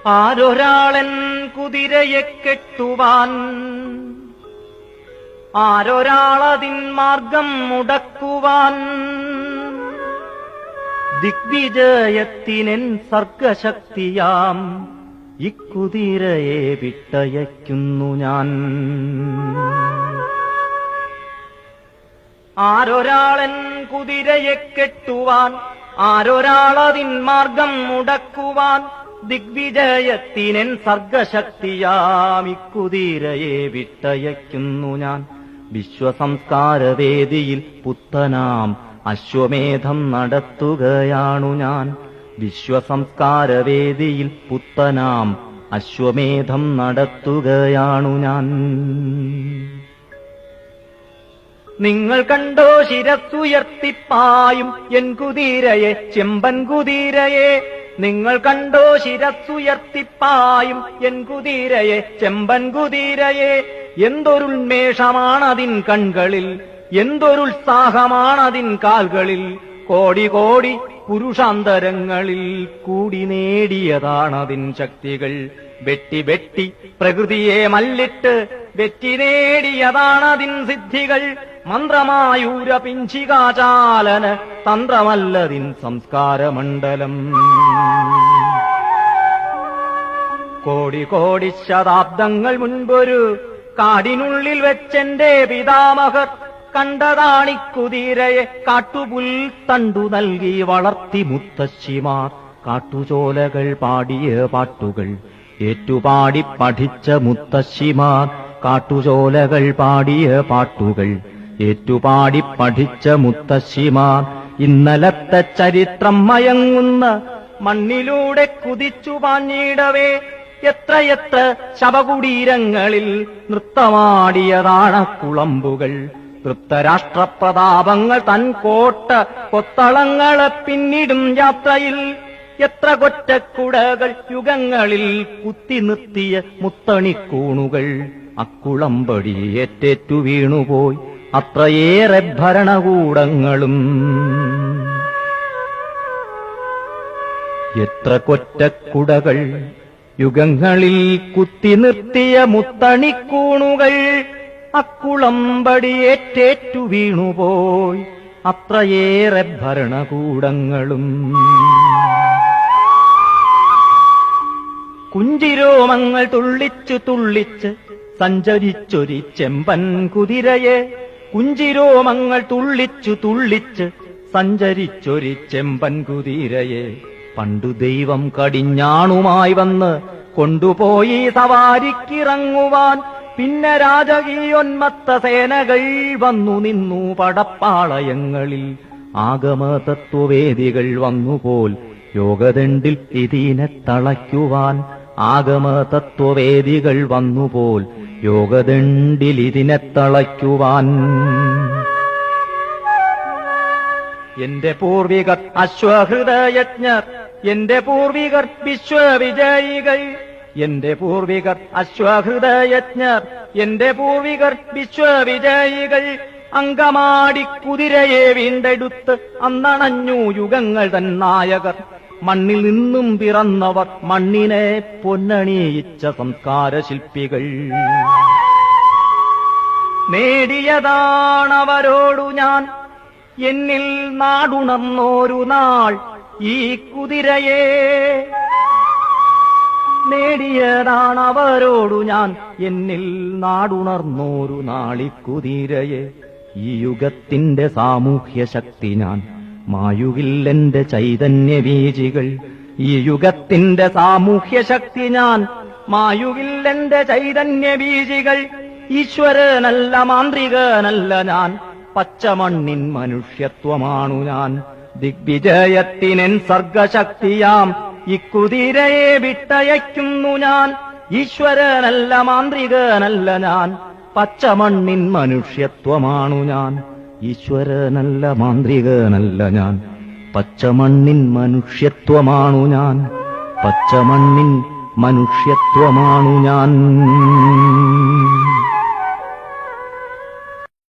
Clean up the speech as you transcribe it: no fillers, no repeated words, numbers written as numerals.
ആരൊരാളൻ കുതിരയെ കെട്ടുവാൻ, ആരൊരാളതിൻ മാർഗം മുടക്കുവാൻ, ദിഗ്വിജയത്തിനെൻ സർഗശക്തിയാം ഇക്കുതിരയെ വിട്ടയയ്ക്കുന്നു ഞാൻ. ആരൊരാളൻ കുതിരയെ കെട്ടുവാൻ, ആരൊരാളതിൻ മാർഗം മുടക്കുവാൻ, ദിഗ്വിജയത്തിനെൻ സർഗശക്തിയാം ഇക്കുതിരയെ വിട്ടയയ്ക്കുന്നു ഞാൻ. വിശ്വസംസ്കാരവേദിയിൽ പുത്തനാം അശ്വമേധം നടത്തുകയാണു ഞാൻ. വിശ്വസംസ്കാരവേദിയിൽ പുത്തനാം അശ്വമേധം നടത്തുകയാണു ഞാൻ. നിങ്ങൾ കണ്ടോ ശിരസ്സുയർത്തിപ്പായും എൻ കുതിരയെ, ചെമ്പൻ കുതിരയെ. നിങ്ങൾ കണ്ടോ ശിരസ്സുയർത്തിപ്പായും എൻ കുതിരയെ, ചെമ്പൻ കുതിരയെ. എന്തൊരുന്മേഷമാണതിൻ കൺകളിൽ, എന്തൊരുത്സാഹമാണതിൻ കാൽകളിൽ. കോടി കോടി പുരുഷാന്തരങ്ങളിൽ കൂടി നേടിയതാണതിൻ ശക്തികൾ. വെട്ടി വെട്ടി പ്രകൃതിയെ മല്ലിട്ട് വെറ്റി നേടിയതാണതിൻ സിദ്ധികൾ. മന്ത്രമായൂര പിഞ്ചികാചാലന തന്ത്രമല്ലതിൻ സംസ്കാരമണ്ഡലം. കോടി കോടി ശതാബ്ദങ്ങൾ മുൻപൊരു കാടിനുള്ളിൽ വെച്ചെന്റെ പിതാമഹർ കണ്ടതാണിക്കുതിരയെ. കാട്ടുപുൽ തണ്ടു നൽകി വളർത്തി മുത്തശ്ശിമാർ. കാട്ടുചോലകൾ പാടിയ പാട്ടുകൾ ഏറ്റുപാടി പഠിച്ച മുത്തശ്ശിമാർ. കാട്ടുചോലകൾ പാടിയ പാട്ടുകൾ ഏറ്റുപാടി പഠിച്ച മുത്തശ്ശിമാർ. ഇന്നലത്തെ ചരിത്രം മയങ്ങുന്ന മണ്ണിലൂടെ കുതിച്ചു പാഞ്ഞിടവേ എത്രയെത്ര ശവകുടീരങ്ങളിൽ നൃത്തമാടിയതാണ് കുളമ്പുകൾ. തൃപ്തരാഷ്ട്രപ്രതാപങ്ങൾ തൻ കോട്ട കൊത്തളങ്ങളെ പിന്നിടും യാത്രയിൽ. എത്ര കൊറ്റക്കുടകൾ യുഗങ്ങളിൽ കുത്തി നിർത്തിയ മുത്തണിക്കൂണുകൾ. അക്കുളമ്പടി ഏറ്റേറ്റു വീണുപോയി അത്രയേറെ ഭരണകൂടങ്ങളും. എത്ര കൊറ്റക്കുടകൾ യുഗങ്ങളിൽ കുത്തി നിർത്തിയ മുത്തണിക്കൂണുകൾ. അക്കുളമ്പടി ഏറ്റേറ്റു വീണുപോയി അത്രയേറെ ഭരണകൂടങ്ങളും. കുഞ്ചിരോമങ്ങൾ തുള്ളിച്ചു തുള്ളിച്ച് സഞ്ചരിച്ചൊരി ചെമ്പൻ കുതിരയെ. കുഞ്ചിരോമങ്ങൾ തുള്ളിച്ചു തുള്ളിച്ച് സഞ്ചരിച്ചൊരി ചെമ്പൻ കുതിരയെ. പണ്ടു ദൈവം കടിഞ്ഞാണുമായി വന്ന് കൊണ്ടുപോയി സവാരിക്കിറങ്ങുവാൻ. പിന്നെ രാജകീയോന്മത്ത സേനകൾ വന്നു നിന്നു പടപ്പാളയങ്ങളിൽ. ആഗമതത്വവേദികൾ വന്നുപോൽ യോഗദണ്ഡിൽ ഇതിനെ തളയ്ക്കുവാൻ. ആഗമതത്വവേദികൾ വന്നുപോൽ യോഗദണ്ഡിൽ ഇതിനെ തളയ്ക്കുവാൻ. എന്റെ പൂർവികർ അശ്വഹൃദയജ്ഞർ, എന്റെ പൂർവികർ വിശ്വവിജയികൾ. എന്റെ പൂർവികർ അശ്വഹൃദയജ്ഞർ, എന്റെ പൂർവികർ വിശ്വവിജയികൾ. അങ്കമാടി കുതിരയെ വീണ്ടെടുത്ത് അന്നണഞ്ഞു യുഗങ്ങൾ തൻ നായകർ. മണ്ണിൽ നിന്നും പിറന്നവർ, മണ്ണിനെ പൊന്നണിയിച്ച സംസ്കാരശില്പികൾ. നേടിയതാണവരോടു ഞാൻ എന്നിൽ നാടുണർന്നോരു നാൾ ഈ കുതിരയെ. നേടിയതാണവരോടു ഞാൻ എന്നിൽ നാടുണർന്നോരു നാളിക്കുതിരയെ. ഈ യുഗത്തിന്റെ സാമൂഹ്യ ശക്തി ഞാൻ മായുകില്ലെന്റെ ചൈതന്യബീജികൾ. ഈ യുഗത്തിന്റെ സാമൂഹ്യ ശക്തി ഞാൻ മായുകില്ലെന്റെ ചൈതന്യബീജികൾ. ഈശ്വരനല്ല മാന്ത്രികനല്ല ഞാൻ, പച്ചമണ്ണിൻ മനുഷ്യത്വമാണു ഞാൻ. ദിഗ്വിജയത്തിനെൻ സർഗശക്തിയാം ഇക്കുതിരയെ വിട്ടയയ്ക്കുന്നു ഞാൻ. ഈശ്വരനല്ല മാന്ത്രികനല്ല ഞാൻ, പച്ചമണ്ണിൻ മനുഷ്യത്വമാണു ഞാൻ. ഈശ്വരനല്ല മാന്ത്രികനല്ല ഞാൻ, പച്ചമണ്ണിൻ മനുഷ്യത്വമാണു ഞാൻ. പച്ചമണ്ണിൻ മനുഷ്യത്വമാണു ഞാൻ.